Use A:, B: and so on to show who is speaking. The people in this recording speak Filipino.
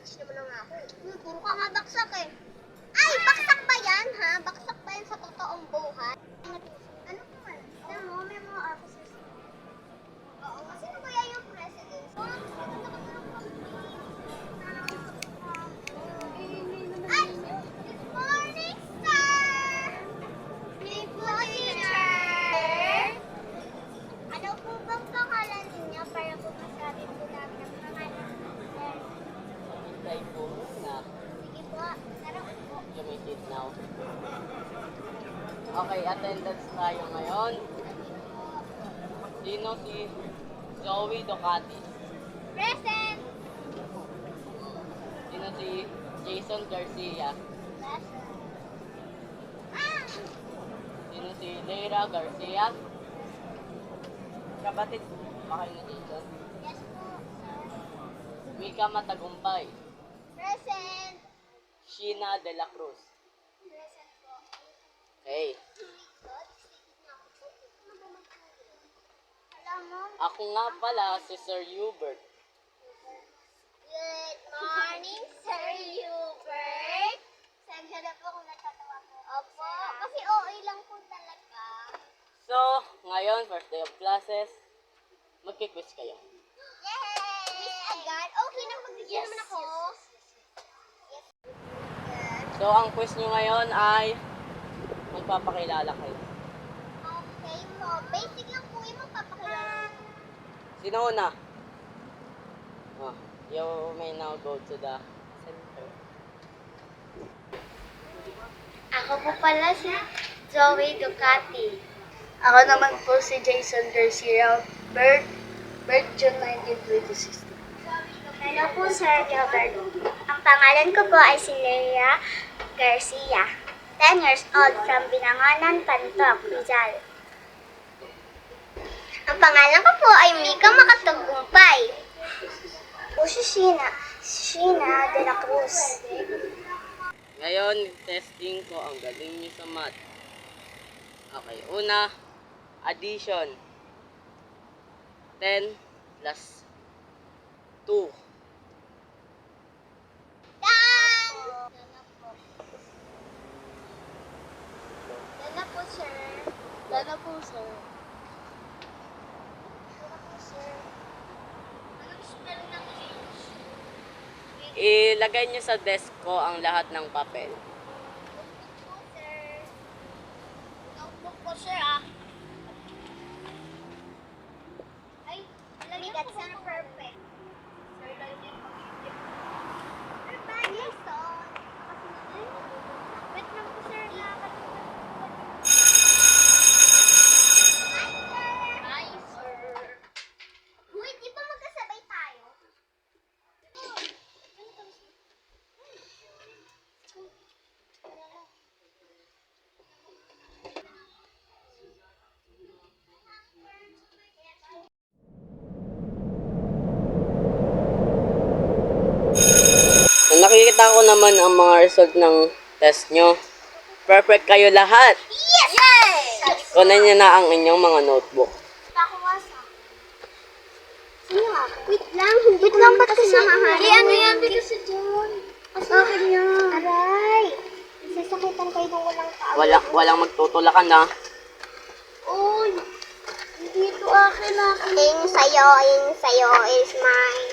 A: College naman na ako. Puro ka nga baksak eh. Ay, baksak ba yan, ha? Baksak ba yan sa totoong buhay? Ano po man? Alam mo, may mga officers. Oo, kasi sino kaya yung president? Ay! Good morning, sir! Good morning, teacher! Ano po bang pangalan ninyo para po masabi po namin ang pangalan sir?
B: Try po na
A: Sige po, tara po.
B: limited now. Okay, attendance tayo ngayon. Sino si Zoe Ducati?
A: Present!
B: Sino si Jason Garcia?
A: Present. Ah!
B: Sino si Leira Garcia? Kapatid ba kayo ni Jason?
A: Yes po, sir.
B: Mika Matagumpay.
A: Present!
B: Sheena De La Cruz.
A: Present po.
B: Okay.
A: Alam mo,
B: Ako nga pala si Sir Hubert.
A: good morning, Sir Hubert. Sagya na po kung natatawa po. Opo, kasi OA lang po talaga.
B: So, ngayon, first day of classes, magkiquiz kayo.
A: Yay! Miss agad? Okay lang, magbigyan naman ako. Yes.
B: So, ang quiz nyo ngayon ay magpapakilala kayo.
A: Okay po. Basic lang po yung magpapakilala.
B: Sino una? Oh, you may now go to the center.
A: Ako po pala si Zoe Ducati.
C: Ako naman po si Jason Garcia, birth June 19, 2016.
A: Hello po, Sir Gilbert. Ang pangalan ko po ay si Leia Garcia. 10 years old from Binangonan, Pantoc, Rizal. Ang pangalan ko po ay Mika Makatagumpay. Po si Sheena De La Cruz.
B: Ngayon, testing ko ang galing nyo sa math. Okay, una, addition. 10 plus 2.
A: Dan! Dana po, sir.
C: Lalo po, sir.
A: Dana po, sir. Anong spell ng H?
B: Ilagay nyo sa desk ko ang lahat ng papel.
A: Notebook po, sir. Notebook po, sir, ah. Ay, that's not perfect. Sir, lalagyan ko. Sir, ba? Yes, on. Wait lang po, sir. Hi, sir. Uy, di ba magkasabay tayo?
B: Nakikita ko naman ang mga result ng test nyo. Perfect kayo lahat.
A: Yes! Yes!
B: Kunan nyo na ang inyong mga notebook.
A: Pakuwasa. Sino nga? Wait lang, ba't kasi nakahanap? Ano yan? Kasi dyan. Asakin yan. Aray! Sasakitan kayo ng walang tao.
B: Walang magtutulakan na.
A: Uy! Dito akin. Yung sa'yo is mine.